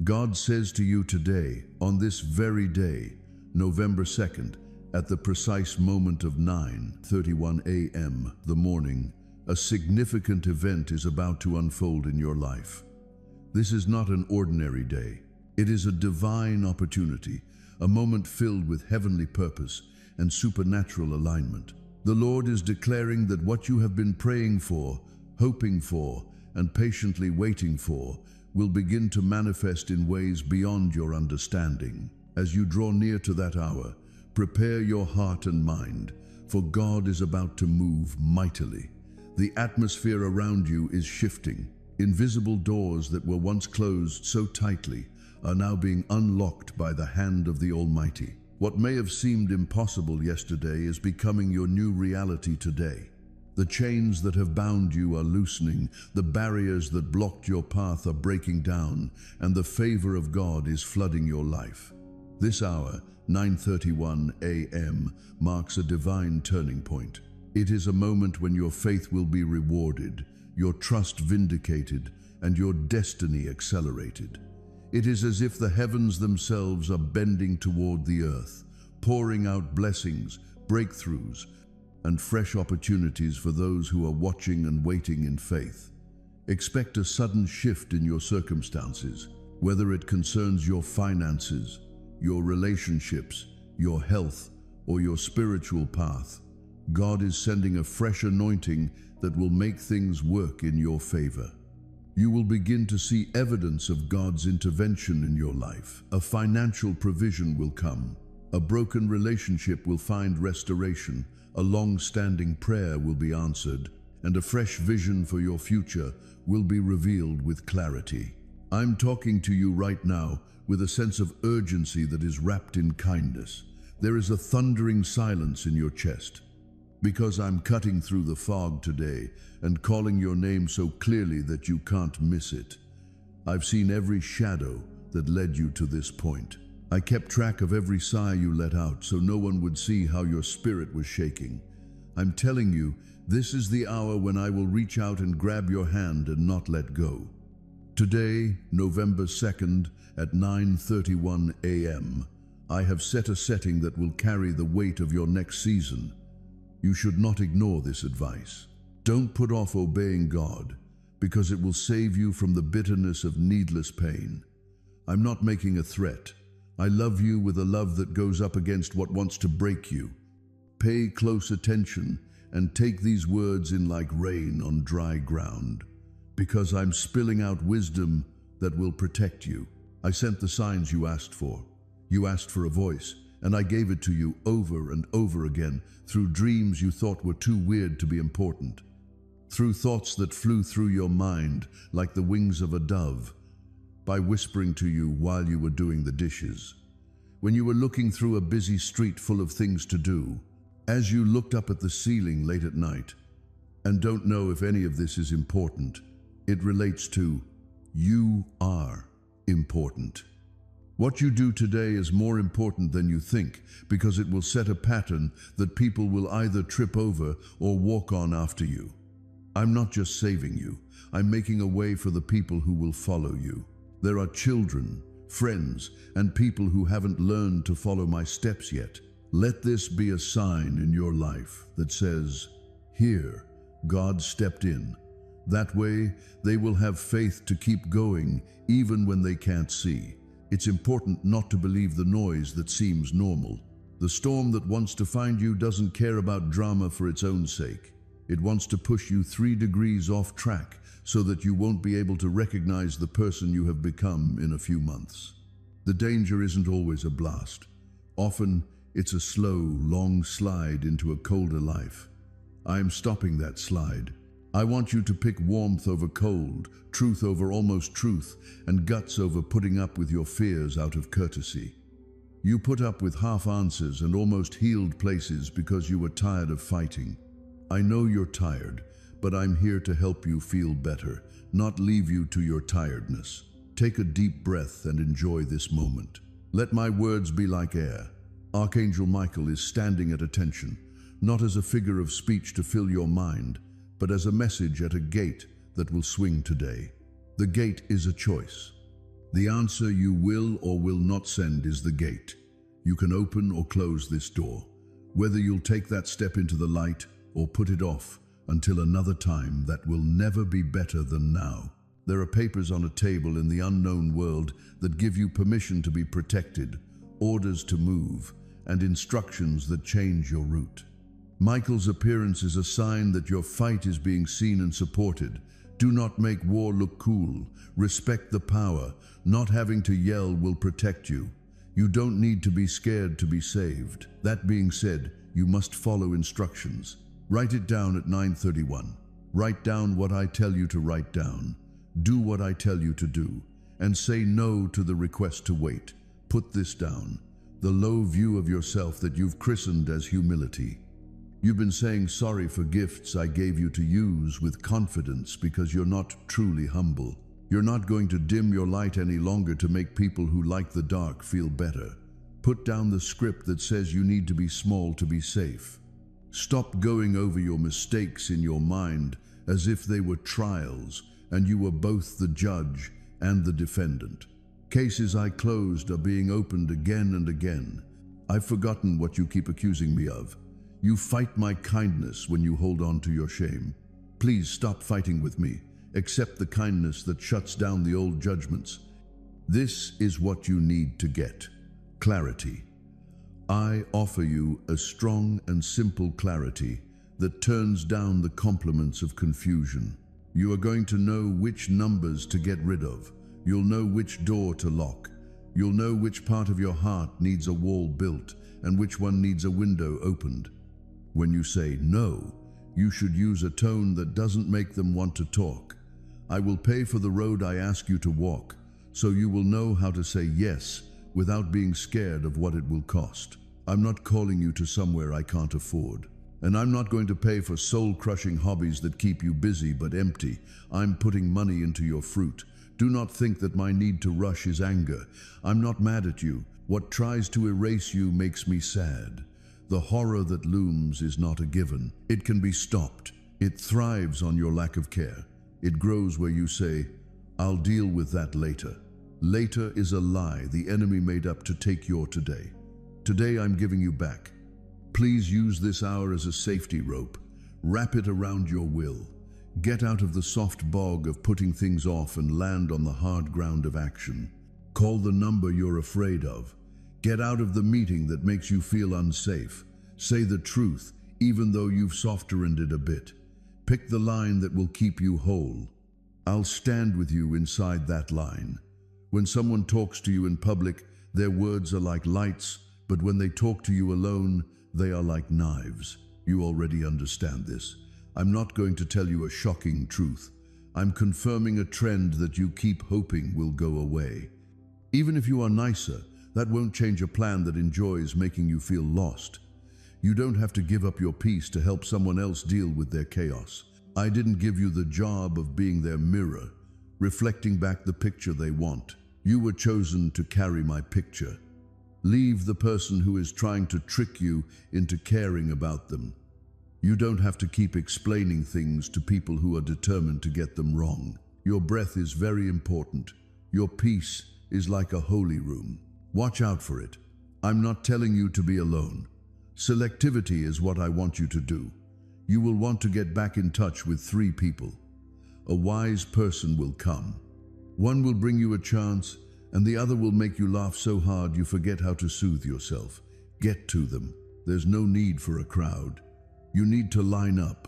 God says to you today, on this very day, November 2nd, at the precise moment of 9:31 a.m. the morning, a significant event is about to unfold in your life. This is not an ordinary day. It is a divine opportunity, a moment filled with heavenly purpose and supernatural alignment. The Lord is declaring that what you have been praying for, hoping for, and patiently waiting for will begin to manifest in ways beyond your understanding. As you draw near to that hour, prepare your heart and mind, for God is about to move mightily. The atmosphere around you is shifting. Invisible doors that were once closed so tightly are now being unlocked by the hand of the Almighty. What may have seemed impossible yesterday is becoming your new reality today. The chains that have bound you are loosening, the barriers that blocked your path are breaking down, and the favor of God is flooding your life. This hour, 9:31 a.m., marks a divine turning point. It is a moment when your faith will be rewarded, your trust vindicated, and your destiny accelerated. It is as if the heavens themselves are bending toward the earth, pouring out blessings, breakthroughs, and fresh opportunities for those who are watching and waiting in faith. Expect a sudden shift in your circumstances, whether it concerns your finances, your relationships, your health, or your spiritual path. God is sending a fresh anointing that will make things work in your favor. You will begin to see evidence of God's intervention in your life. A financial provision will come. A broken relationship will find restoration. A long-standing prayer will be answered, and a fresh vision for your future will be revealed with clarity. I'm talking to you right now with a sense of urgency that is wrapped in kindness. There is a thundering silence in your chest, because I'm cutting through the fog today and calling your name so clearly that you can't miss it. I've seen every shadow that led you to this point. I kept track of every sigh you let out so no one would see how your spirit was shaking. I'm telling you, this is the hour when I will reach out and grab your hand and not let go. Today, November 2nd, at 9:31 a.m., I have set a setting that will carry the weight of your next season. You should not ignore this advice. Don't put off obeying God, because it will save you from the bitterness of needless pain. I'm not making a threat. I love you with a love that goes up against what wants to break you. Pay close attention and take these words in like rain on dry ground, because I'm spilling out wisdom that will protect you. I sent the signs you asked for. You asked for a voice, and I gave it to you over and over again through dreams you thought were too weird to be important, through thoughts that flew through your mind like the wings of a dove, by whispering to you while you were doing the dishes, when you were looking through a busy street full of things to do, as you looked up at the ceiling late at night. And don't know if any of this is important. It relates to you are important. What you do today is more important than you think, because it will set a pattern that people will either trip over or walk on after you. I'm not just saving you, I'm making a way for the people who will follow you. There are children, friends, and people who haven't learned to follow my steps yet. Let this be a sign in your life that says, here, God stepped in. That way, they will have faith to keep going even when they can't see. It's important not to believe the noise that seems normal. The storm that wants to find you doesn't care about drama for its own sake. It wants to push you 3 degrees off track so that you won't be able to recognize the person you have become in a few months. The danger isn't always a blast. Often, it's a slow, long slide into a colder life. I am stopping that slide. I want you to pick warmth over cold, truth over almost truth, and guts over putting up with your fears out of courtesy. You put up with half answers and almost healed places because you were tired of fighting. I know you're tired, but I'm here to help you feel better, not leave you to your tiredness. Take a deep breath and enjoy this moment. Let my words be like air. Archangel Michael is standing at attention, not as a figure of speech to fill your mind, but as a message at a gate that will swing today. The gate is a choice. The answer you will or will not send is the gate. You can open or close this door. Whether you'll take that step into the light or put it off until another time that will never be better than now. There are papers on a table in the unknown world that give you permission to be protected, orders to move, and instructions that change your route. Michael's appearance is a sign that your fight is being seen and supported. Do not make war look cool. Respect the power. Not having to yell will protect you. You don't need to be scared to be saved. That being said, you must follow instructions. Write it down at 9:31. Write down what I tell you to write down. Do what I tell you to do. And say no to the request to wait. Put this down. The low view of yourself that you've christened as humility. You've been saying sorry for gifts I gave you to use with confidence because you're not truly humble. You're not going to dim your light any longer to make people who like the dark feel better. Put down the script that says you need to be small to be safe. Stop going over your mistakes in your mind as if they were trials and you were both the judge and the defendant. Cases I closed are being opened again and again. I've forgotten what you keep accusing me of. You fight my kindness when you hold on to your shame. Please stop fighting with me. Accept the kindness that shuts down the old judgments. This is what you need to get. Clarity. I offer you a strong and simple clarity that turns down the compliments of confusion. You are going to know which numbers to get rid of. You'll know which door to lock. You'll know which part of your heart needs a wall built and which one needs a window opened. When you say no, you should use a tone that doesn't make them want to talk. I will pay for the road I ask you to walk, so you will know how to say yes without being scared of what it will cost. I'm not calling you to somewhere I can't afford. And I'm not going to pay for soul-crushing hobbies that keep you busy but empty. I'm putting money into your fruit. Do not think that my need to rush is anger. I'm not mad at you. What tries to erase you makes me sad. The horror that looms is not a given. It can be stopped. It thrives on your lack of care. It grows where you say, I'll deal with that later. Later is a lie the enemy made up to take your today. Today I'm giving you back. Please use this hour as a safety rope. Wrap it around your will. Get out of the soft bog of putting things off and land on the hard ground of action. Call the number you're afraid of. Get out of the meeting that makes you feel unsafe. Say the truth, even though you've softened it a bit. Pick the line that will keep you whole. I'll stand with you inside that line. When someone talks to you in public, their words are like lights, but when they talk to you alone, they are like knives. You already understand this. I'm not going to tell you a shocking truth. I'm confirming a trend that you keep hoping will go away. Even if you are nicer, that won't change a plan that enjoys making you feel lost. You don't have to give up your peace to help someone else deal with their chaos. I didn't give you the job of being their mirror, reflecting back the picture they want. You were chosen to carry my picture. Leave the person who is trying to trick you into caring about them. You don't have to keep explaining things to people who are determined to get them wrong. Your breath is very important. Your peace is like a holy room. Watch out for it. I'm not telling you to be alone. Selectivity is what I want you to do. You will want to get back in touch with 3 people. A wise person will come. One will bring you a chance, and the other will make you laugh so hard you forget how to soothe yourself. Get to them. There's no need for a crowd. You need to line up.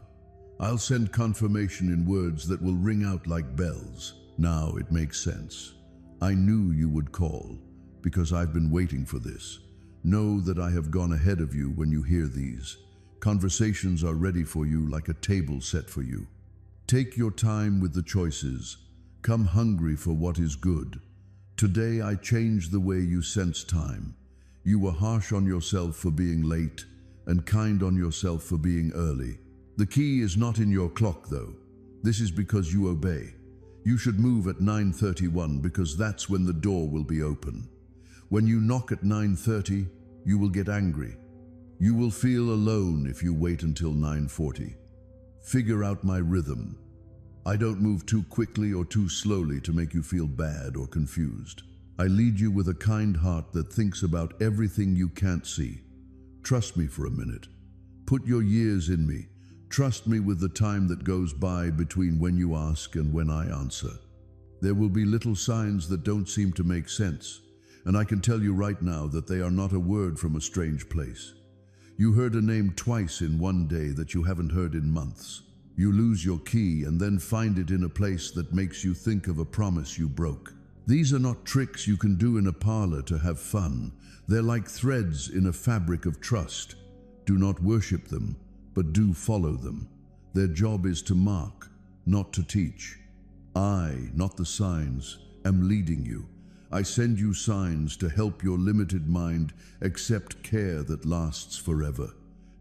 I'll send confirmation in words that will ring out like bells. Now it makes sense. I knew you would call, because I've been waiting for this. Know that I have gone ahead of you when you hear these. Conversations are ready for you like a table set for you. Take your time with the choices. Come hungry for what is good. Today I changed the way you sense time. You were harsh on yourself for being late and kind on yourself for being early. The key is not in your clock though. This is because you obey. You should move at 9:31 because that's when the door will be open. When you knock at 9:30, you will get angry. You will feel alone if you wait until 9:40. Figure out my rhythm. I don't move too quickly or too slowly to make you feel bad or confused. I lead you with a kind heart that thinks about everything you can't see. Trust me for a minute. Put your years in me. Trust me with the time that goes by between when you ask and when I answer. There will be little signs that don't seem to make sense, and I can tell you right now that they are not a word from a strange place. You heard a name twice in one day that you haven't heard in months. You lose your key and then find it in a place that makes you think of a promise you broke. These are not tricks you can do in a parlor to have fun. They're like threads in a fabric of trust. Do not worship them, but do follow them. Their job is to mark, not to teach. I, not the signs, am leading you. I send you signs to help your limited mind accept care that lasts forever.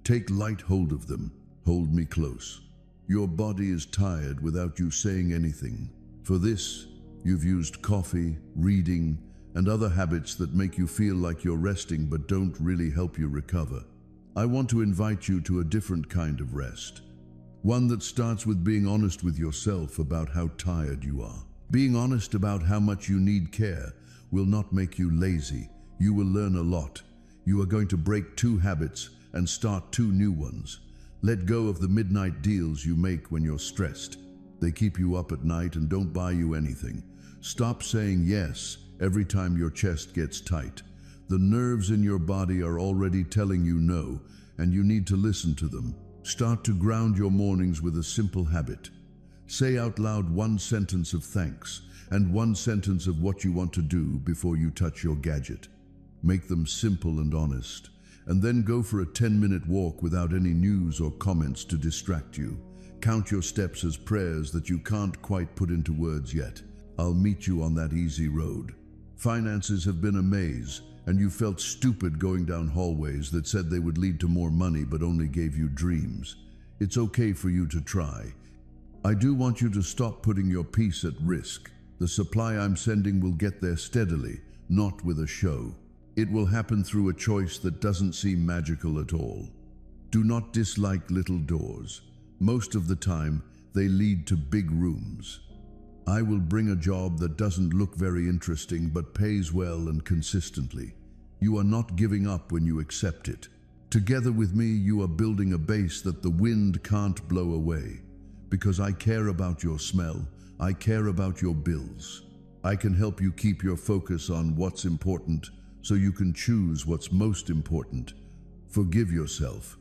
Take light hold of them. Hold me close. Your body is tired without you saying anything. For this, you've used coffee, reading, and other habits that make you feel like you're resting but don't really help you recover. I want to invite you to a different kind of rest. One that starts with being honest with yourself about how tired you are. Being honest about how much you need care will not make you lazy. You will learn a lot. You are going to break 2 habits and start 2 new ones. Let go of the midnight deals you make when you're stressed. They keep you up at night and don't buy you anything. Stop saying yes every time your chest gets tight. The nerves in your body are already telling you no, and you need to listen to them. Start to ground your mornings with a simple habit. Say out loud 1 sentence of thanks and 1 sentence of what you want to do before you touch your gadget. Make them simple and honest, and then go for a 10-minute walk without any news or comments to distract you. Count your steps as prayers that you can't quite put into words yet. I'll meet you on that easy road. Finances have been a maze, and you felt stupid going down hallways that said they would lead to more money but only gave you dreams. It's okay for you to try. I do want you to stop putting your peace at risk. The supply I'm sending will get there steadily, not with a show. It will happen through a choice that doesn't seem magical at all. Do not dislike little doors. Most of the time, they lead to big rooms. I will bring a job that doesn't look very interesting but pays well and consistently. You are not giving up when you accept it. Together with me, you are building a base that the wind can't blow away. Because I care about your smell, I care about your bills. I can help you keep your focus on what's important so you can choose what's most important. Forgive yourself.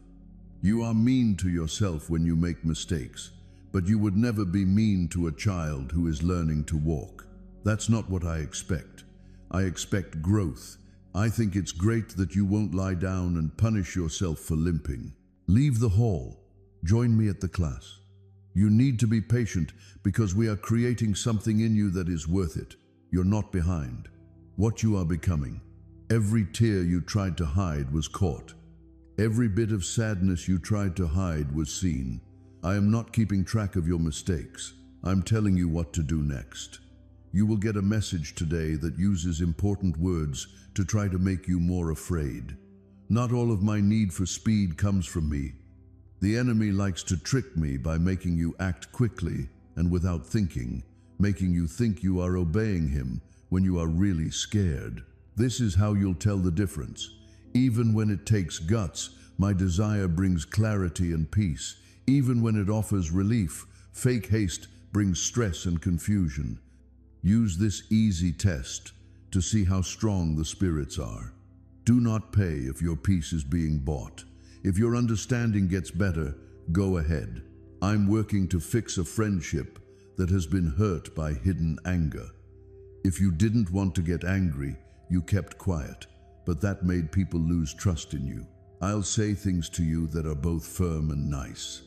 You are mean to yourself when you make mistakes, but you would never be mean to a child who is learning to walk. That's not what I expect. I expect growth. I think it's great that you won't lie down and punish yourself for limping. Leave the hall. Join me at the class. You need to be patient because we are creating something in you that is worth it. You're not behind. What you are becoming. Every tear you tried to hide was caught. Every bit of sadness you tried to hide was seen. I am not keeping track of your mistakes. I'm telling you what to do next. You will get a message today that uses important words to try to make you more afraid. Not all of my need for speed comes from me. The enemy likes to trick me by making you act quickly and without thinking, making you think you are obeying him when you are really scared. This is how you'll tell the difference. Even when it takes guts, my desire brings clarity and peace. Even when it offers relief, fake haste brings stress and confusion. Use this easy test to see how strong the spirits are. Do not pay if your peace is being bought. If your understanding gets better, go ahead. I'm working to fix a friendship that has been hurt by hidden anger. If you didn't want to get angry, you kept quiet, but that made people lose trust in you. I'll say things to you that are both firm and nice.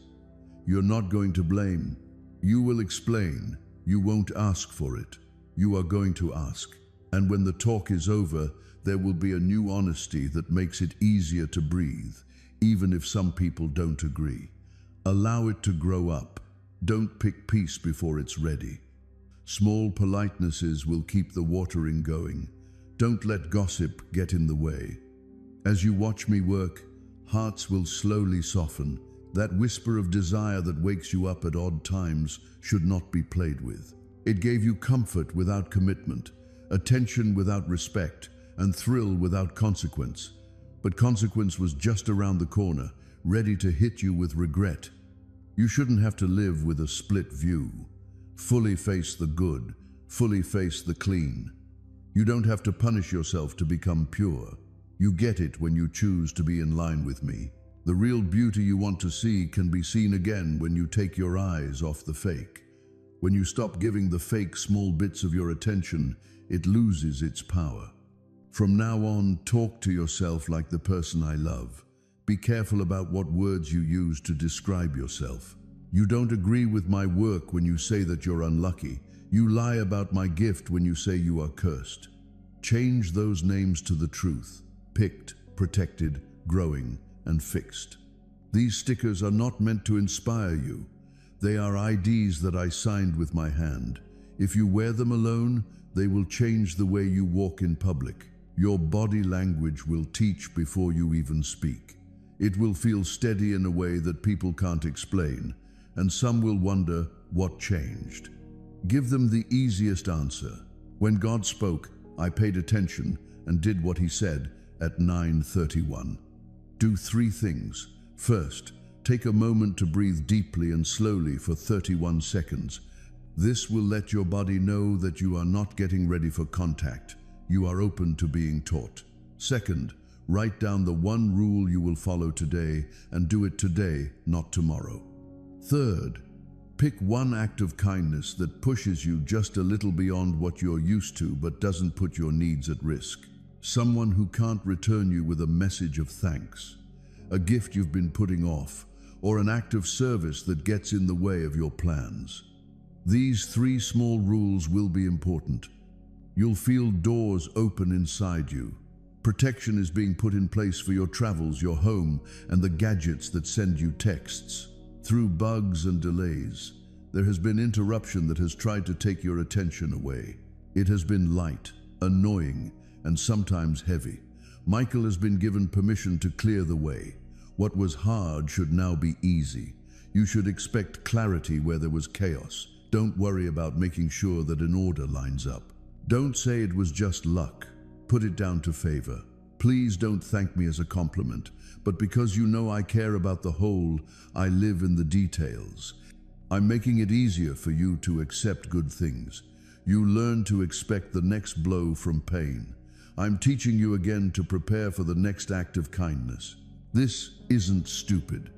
You're not going to blame. You will explain. You won't ask for it. You are going to ask. And when the talk is over, there will be a new honesty that makes it easier to breathe, even if some people don't agree. Allow it to grow up. Don't pick peace before it's ready. Small politenesses will keep the watering going. Don't let gossip get in the way. As you watch me work, hearts will slowly soften, That whisper of desire that wakes you up at odd times should not be played with. It gave you comfort without commitment, attention without respect, and thrill without consequence. But consequence was just around the corner, ready to hit you with regret. You shouldn't have to live with a split view. Fully face the good, fully face the clean. You don't have to punish yourself to become pure. You get it when you choose to be in line with me. The real beauty you want to see can be seen again when you take your eyes off the fake. When you stop giving the fake small bits of your attention, it loses its power. From now on, talk to yourself like the person I love. Be careful about what words you use to describe yourself. You don't agree with my work when you say that you're unlucky. You lie about my gift when you say you are cursed. Change those names to the truth: picked, protected, growing, and fixed. These stickers are not meant to inspire you. They are IDs that I signed with my hand. If you wear them alone, they will change the way you walk in public. Your body language will teach before you even speak. It will feel steady in a way that people can't explain, and some will wonder what changed. Give them the easiest answer. When God spoke, I paid attention and did what he said at 9:31. Do 3 things. First, take a moment to breathe deeply and slowly for 31 seconds. This will let your body know that you are not getting ready for contact. You are open to being taught. Second, write down the one rule you will follow today and do it today, not tomorrow. Third, pick one act of kindness that pushes you just a little beyond what you're used to but doesn't put your needs at risk. Someone who can't return you with a message of thanks, a gift you've been putting off, or an act of service that gets in the way of your plans. These 3 small rules will be important. You'll feel doors open inside you. Protection is being put in place for your travels, your home, and the gadgets that send you texts. Through bugs and delays, there has been interruption that has tried to take your attention away. It has been light, annoying, and sometimes heavy. Michael has been given permission to clear the way. What was hard should now be easy. You should expect clarity where there was chaos. Don't worry about making sure that an order lines up. Don't say it was just luck. Put it down to favor. Please don't thank me as a compliment, but because you know I care about the whole, I live in the details. I'm making it easier for you to accept good things. You learn to expect the next blow from pain. I'm teaching you again to prepare for the next act of kindness. This isn't stupid.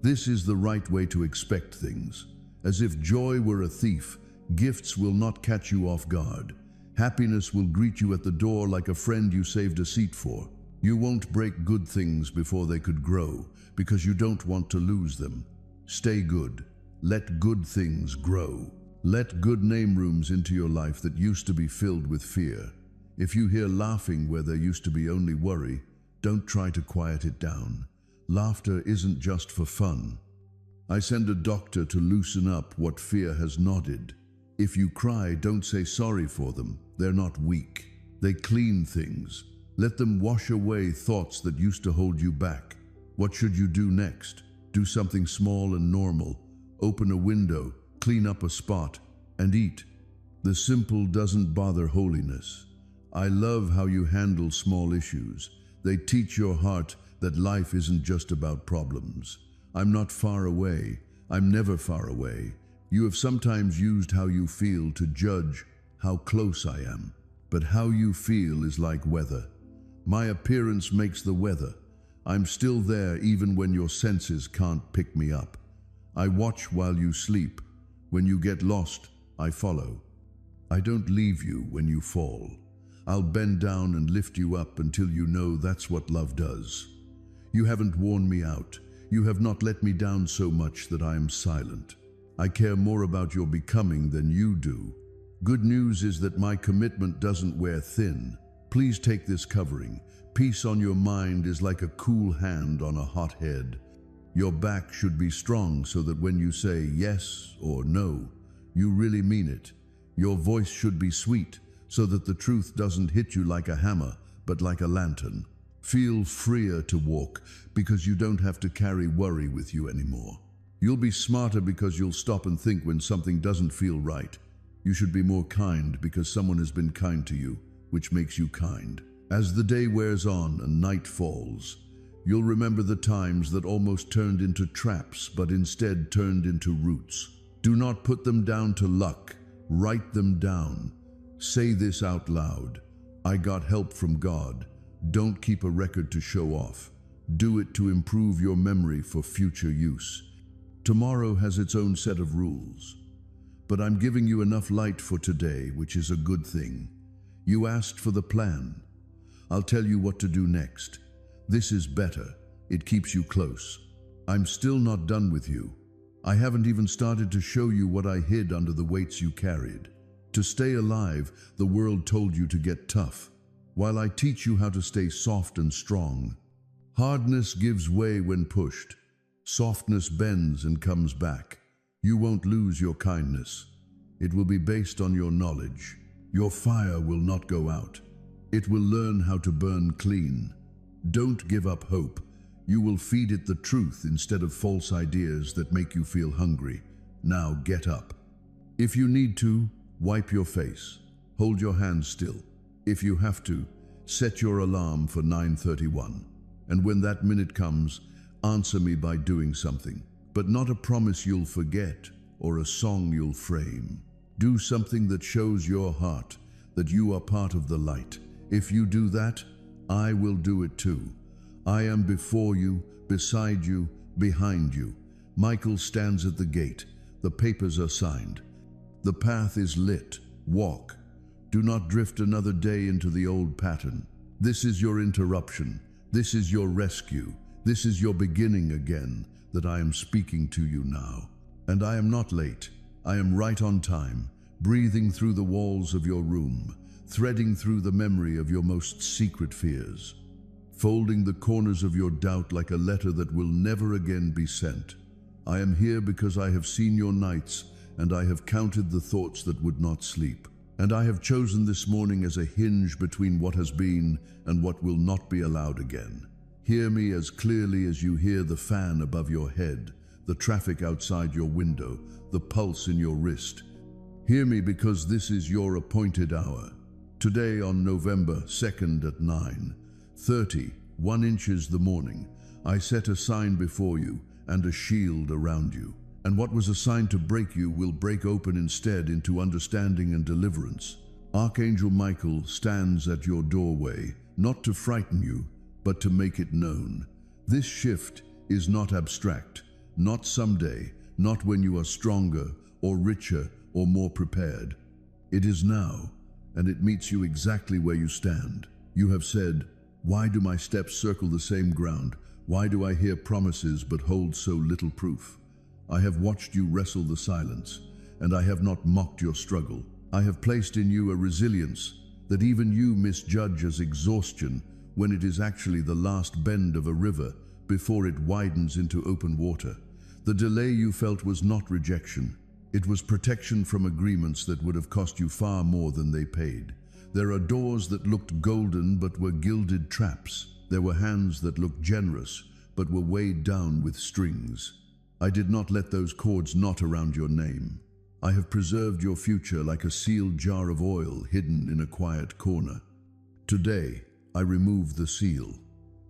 This is the right way to expect things. As if joy were a thief, gifts will not catch you off guard. Happiness will greet you at the door like a friend you saved a seat for. You won't break good things before they could grow, because you don't want to lose them. Stay good. Let good things grow. Let good name rooms into your life that used to be filled with fear. If you hear laughing where there used to be only worry, don't try to quiet it down. Laughter isn't just for fun. I send a doctor to loosen up what fear has knotted. If you cry, don't say sorry for them. They're not weak. They clean things. Let them wash away thoughts that used to hold you back. What should you do next? Do something small and normal. Open a window, clean up a spot, and eat. The simple doesn't bother holiness. I love how you handle small issues. They teach your heart that life isn't just about problems. I'm not far away. I'm never far away. You have sometimes used how you feel to judge how close I am. But how you feel is like weather. My appearance makes the weather. I'm still there even when your senses can't pick me up. I watch while you sleep. When you get lost, I follow. I don't leave you when you fall. I'll bend down and lift you up until you know that's what love does. You haven't worn me out. You have not let me down so much that I am silent. I care more about your becoming than you do. Good news is that my commitment doesn't wear thin. Please take this covering. Peace on your mind is like a cool hand on a hot head. Your back should be strong so that when you say yes or no, you really mean it. Your voice should be sweet so that the truth doesn't hit you like a hammer, but like a lantern. Feel freer to walk because you don't have to carry worry with you anymore. You'll be smarter because you'll stop and think when something doesn't feel right. You should be more kind because someone has been kind to you, which makes you kind. As the day wears on and night falls, you'll remember the times that almost turned into traps but instead turned into roots. Do not put them down to luck. Write them down. Say this out loud. I got help from God. Don't keep a record to show off. Do it to improve your memory for future use. Tomorrow has its own set of rules. But I'm giving you enough light for today, which is a good thing. You asked for the plan. I'll tell you what to do next. This is better. It keeps you close. I'm still not done with you. I haven't even started to show you what I hid under the weights you carried. To stay alive, the world told you to get tough, while I teach you how to stay soft and strong. Hardness gives way when pushed. Softness bends and comes back. You won't lose your kindness. It will be based on your knowledge. Your fire will not go out. It will learn how to burn clean. Don't give up hope. You will feed it the truth instead of false ideas that make you feel hungry. Now get up. If you need to, wipe your face. Hold your hands still. If you have to, set your alarm for 9:31. And when that minute comes, answer me by doing something, but not a promise you'll forget or a song you'll frame. Do something that shows your heart that you are part of the light. If you do that, I will do it too. I am before you, beside you, behind you. Michael stands at the gate. The papers are signed. The path is lit. Walk. Do not drift another day into the old pattern. This is your interruption. This is your rescue. This is your beginning again that I am speaking to you now. And I am not late. I am right on time, breathing through the walls of your room, threading through the memory of your most secret fears, folding the corners of your doubt like a letter that will never again be sent. I am here because I have seen your nights, and I have counted the thoughts that would not sleep. And I have chosen this morning as a hinge between what has been and what will not be allowed again. Hear me as clearly as you hear the fan above your head, the traffic outside your window, the pulse in your wrist. Hear me because this is your appointed hour. Today on November 2nd at 9:30, 1 inches the morning, I set a sign before you and a shield around you. And what was assigned to break you will break open instead into understanding and deliverance. Archangel Michael stands at your doorway, not to frighten you, but to make it known. This shift is not abstract, not someday, not when you are stronger or richer or more prepared. It is now, and it meets you exactly where you stand. You have said, "Why do my steps circle the same ground? Why do I hear promises but hold so little proof?" I have watched you wrestle the silence, and I have not mocked your struggle. I have placed in you a resilience that even you misjudge as exhaustion when it is actually the last bend of a river before it widens into open water. The delay you felt was not rejection. It was protection from agreements that would have cost you far more than they paid. There are doors that looked golden but were gilded traps. There were hands that looked generous but were weighed down with strings. I did not let those cords knot around your name. I have preserved your future like a sealed jar of oil hidden in a quiet corner. Today, I remove the seal.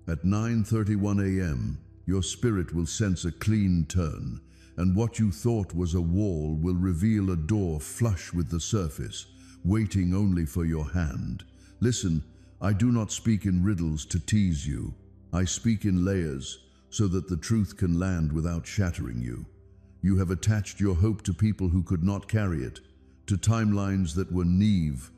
At 9:31 a.m., your spirit will sense a clean turn, and what you thought was a wall will reveal a door flush with the surface, waiting only for your hand. Listen, I do not speak in riddles to tease you. I speak in layers, so that the truth can land without shattering you. You have attached your hope to people who could not carry it, to timelines that were naive,